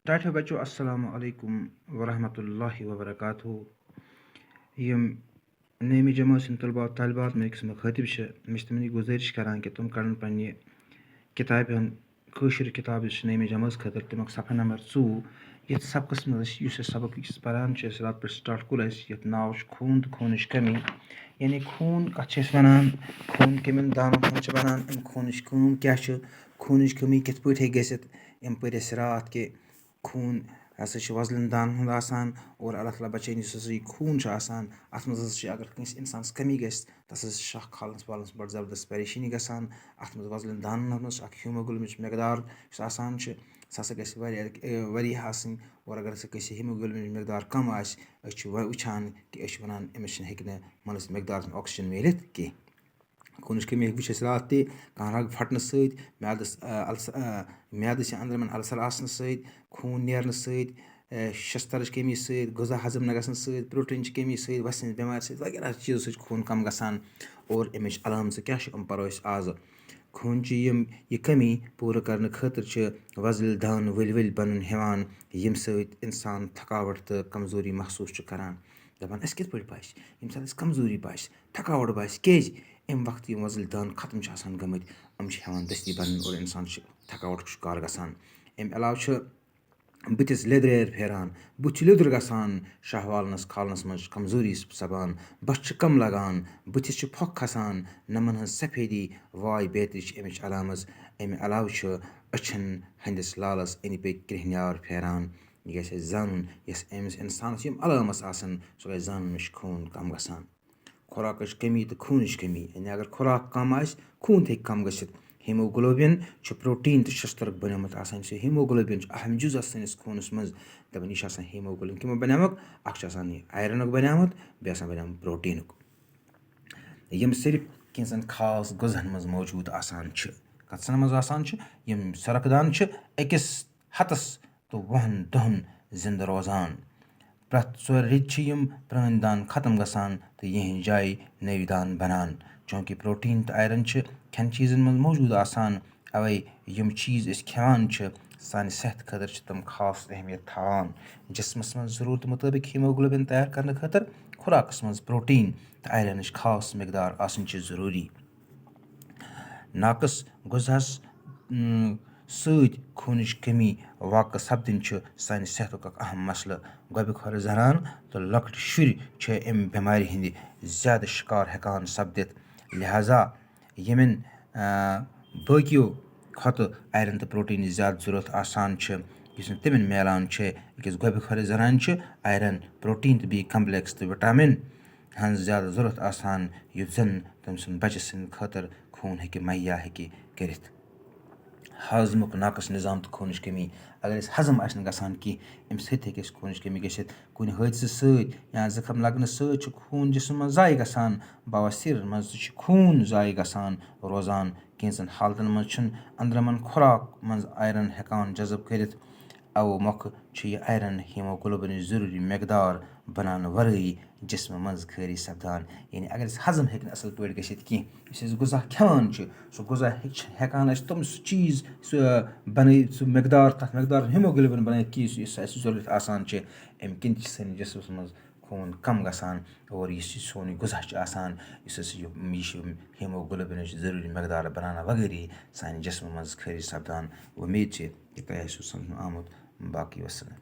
ٹاٹھیو بچو السلام علیکم ورحمۃ اللہ وبرکاتہ یِم نعمِ جمٲژ ہٕنٛدۍ طلبات طالبات مےٚ أکِس مُخٲطِب چھِ مےٚ چھِ تِمَن یہِ گُزٲرِش کَران کہِ تِم کَرَن پنٛنہِ کِتابہِ ہُنٛد کٲشِر کِتاب یُس چھِ نعمِ جمٲژ خٲطرٕ تَمیُک صفحہ نمبر 2 یَتھ سبقَس منٛز أسۍ یُس اَسہِ سبق یُس پَران چھِ أسۍ راتہٕ پٮ۪ٹھ سٹاٹ کوٚر اَسہِ یَتھ ناو چھُ خوٗن تہٕ خوٗنٕچ کمی یعنی خوٗن کَتھ چھِ أسۍ وَنان خوٗن کَمٮ۪ن دانَن ہُنٛد چھِ وَنان اَمہِ خوٗنٕچ کٲم کیٛاہ چھِ خوٗنٕچ کٔمی کِتھ پٲٹھۍ ہیٚکہِ گٔژھِتھ اَمہِ پٔرۍ اَسہِ راتھ کہِ خوٗن ہَسا چھِ وۄزلٮ۪ن دانَن ہُنٛد آسان اور اللہ تعالیٰ بَچٲیِن یُس ہَسا یہِ خوٗن چھُ آسان اَتھ منٛز ہَسا چھِ اگر کٲنٛسہِ اِنسانَس کٔمی گژھِ تَتھ ہَسا چھِ شاہ کھالنَس والنَس بَڑٕ زبردست پریشٲنی گژھان اَتھ منٛز وۄزلٮ۪ن دانَن منٛز چھِ اَکھ ہیٖموگلوبِنٕچ مٮ۪قدار یُس آسان چھِ سُہ ہَسا گژھِ واریاہ آسٕنۍ اور اگر ہَسا کٲنٛسہِ ہیٖموگلوبِنٕچ مٮ۪قدار کَم آسہِ أسۍ چھِ وٕچھان کہِ أسۍ چھِ وَنان أمِس چھِنہٕ ہیٚکہِ نہٕ مُنٲسِب مٮ۪قدارَس منٛز آکسیجَن میٖلِتھ کینٛہہ خوٗنٕچ کٔمی ہیٚکہِ وٕچھ اَسہِ راتھ تہِ کانٛہہ رَگ پھَٹنہٕ سۭتۍ میادَس یا أنٛدرِمٮ۪ن اَلسَر آسنہٕ سۭتۍ خوٗن نیرنہٕ سۭتۍ شَستَرٕچ کٔمی سۭتۍ غذا ہضم نہ گژھنہٕ سۭتۍ پرٛوٹیٖنچہِ کٔمی سۭتۍ وَسہِ ہٕنٛزِ بٮ۪مارِ سۭتۍ وغیرہ چیٖزو سۭتۍ چھِ خوٗن کَم گژھان اور اَمِچ علامژٕ کیٛاہ چھِ یِم پَرو أسۍ آزٕ خوٗنچہِ یہِ کٔمی پوٗرٕ کَرنہٕ خٲطرٕ چھِ وۄزٕلۍ دانہٕ ؤلۍ ؤلۍ بَنُن ہٮ۪وان ییٚمہِ سۭتۍ اِنسان تھکاوَٹ تہٕ کمزوٗری محسوٗس چھُ کَران دَپان اَسہِ کِتھ پٲٹھۍ باسہِ ییٚمہِ ساتہٕ اَسہِ کمزوٗری باسہِ تھکاوَٹ باسہِ کیٛازِ اَمہِ وقتہٕ یِم وۄزٕلۍ دانہٕ ختم چھِ آسان گٔمٕتۍ یِم چھِ ہٮ۪وان دٔستی بَنٕنۍ اور اِنسان چھُ تھکاوٹُک شِکار گژھان اَمہِ علاوٕ چھُ بٕتھِس لیٚدریر پھیران بُتھ چھُ لیٚدُر گژھان شاہ والنَس کھالنَس منٛز چھِ کمزوٗری سَپان بَس چھِ کَم لَگان بٕتھِس چھِ پھۄکھ کھَسان نَمَن ہٕنٛز سفیدی واے بیترِ چھِ اَمِچ علامٕژ اَمہِ علاوٕ چھُ أچھَن ہٕنٛدِس لالَس أنٛدۍ پٔکۍ کرٛہنیار پھیران یہِ گژھِ اَسہِ زانُن یۄس أمِس اِنسانَس یِم علامٕژ آسان سُہ گژھِ زانُن مےٚ چھُ خوٗن کَم گژھان خوراکٕچ کٔمی تہٕ خوٗنٕچ کٔمی یعنی اگر خوراک کَم آسہِ خوٗن تہِ ہیٚکہِ کَم گٔژھِتھ ہیٖموگلوبِن چھُ پرٛوٹیٖن تہٕ شَشتَرُک بنیومُت آسان یُس یہِ ہیٖموگلوبِن چھُ اہم جُز سٲنِس خوٗنَس منٛز دَپان یہِ چھُ آسان ہیٖموگلوبِن کَمیُک بنیومُت اَکھ چھُ آسان یہِ آیرَنُک بنیومُت بیٚیہِ آسان بنیومُت پرٛوٹیٖنُک یِم صرف کینٛژَن خاص غذہَن منٛز موجوٗد آسان چھِ کَژَن منٛز آسان چھِ یِم سۄرَخ دان چھِ أکِس ہَتَس تہٕ 20 دۄہَن زِندٕ روزان پرٛٮ۪تھ ژورِ ریٚتۍ چھِ یِم پرٛٲنۍ دان ختم گژھان تہٕ یِہِنٛدِ جایہِ نٔوۍ دان بَنان چوٗنٛکہِ پرٛوٹیٖن تہٕ آیرَن چھِ کھٮ۪ن چیٖزَن منٛز موجوٗد آسان اَوَے یِم چیٖز أسۍ کھٮ۪وان چھِ سانہِ صحتہٕ خٲطرٕ چھِ تِم خاص اہمیت تھاوان جِسمَس منٛز ضروٗرتہٕ مُطٲبِق ہیٖموگلوبِن تیار کَرنہٕ خٲطرٕ خوراکَس منٛز پرٛوٹیٖن تہٕ آیرَنٕچ خاص مٮ۪قدار آسٕنۍ چھِ ضروٗری ناقص غذہَس سۭتۍ خوٗنٕچ کٔمی واقعہٕ سَپدٕنۍ چھُ سانہِ صحتُک اکھ اہم مَسلہٕ گۄبہِ خۄر زَنان تہٕ لۄکٕٹۍ شُرۍ چھِ اَمہِ بٮ۪مارِ ہِنٛدِ زیادٕ شِکار ہٮ۪کان سَپدِتھ لہذا یِمَن باقیو کھۄتہٕ آیرَن تہٕ پرٛوٹیٖنٕچ زیادٕ ضوٚرَتھ آسان چھِ یُس نہٕ تِمَن میلان چھِ أکِس گۄبہِ خۄرِ زَنانہِ چھِ آیرَن پرٛوٹیٖن تہٕ بیٚیہِ کَمپٕلٮ۪کٕس تہٕ وِٹامِن ہٕنٛز زیادٕ ضوٚرَتھ آسان یُتھ زَن تٔمۍ سُنٛد بَچہِ سٕنٛدِ خٲطرٕ خوٗن ہیٚکہِ مہیا ہیٚکہِ کٔرِتھ ہاضمُک ناقص نِظام تہٕ خوٗنٕچ کٔمی اگر أسۍ ہضم آسہِ نہٕ گژھان کینٛہہ اَمہِ سۭتۍ ہیٚکہِ اَسہِ خوٗنٕچ کٔمی گٔژھِتھ کُنہِ حٲدثہٕ سۭتۍ یا زخم لَگنہٕ سۭتۍ چھُ خوٗن جِسمَس منٛز ضایع گژھان بواسیٖرَن منٛز تہِ چھُ خوٗن ضایع گژھان روزان کینٛژَن حالتَن منٛز چھُنہٕ أنٛدرَمَن خوراک منٛز آیرَن ہٮ۪کان جذب کٔرِتھ اَوٕ مۄکھٕ چھُ یہِ آیرَن ہیٖموگلوبِنٕچ ضروٗری مٮ۪قدار بَناونہٕ وَرٲیی جِسمہٕ منٛز خٲری سَپدان یعنی اگر أسۍ ہضم ہیٚکہِ نہٕ اَصٕل پٲٹھۍ گٔژھِتھ کینٛہہ یُس أسۍ غذا کھٮ۪وان چھِ سُہ غذا چھِ ہٮ۪کان اَسہِ تِم سُہ چیٖز سُہ بَنٲیِتھ سُہ مٮ۪قدار تَتھ مٮ۪قدار ہیٖموگلوبِن بَنٲیِتھ کہِ یُس اَسہِ ضوٚرَتھ آسان چھِ اَمہِ کِنۍ چھِ سٲنِس جِسمَس منٛز خوٗن کَم گژھان اور یُس یہِ سون یہِ غذا چھُ آسان یُس اَسہِ یہِ چھِ ہیٖموگلوبِنٕچ ضروٗری مٮ۪قدار بَناونہٕ وغٲرے سانہِ جِسمہٕ منٛز خٲری سَپدان اُمید چھِ کہِ تۄہہِ آسِوٕ سَمجھ آمُت باقٕے وَسَلام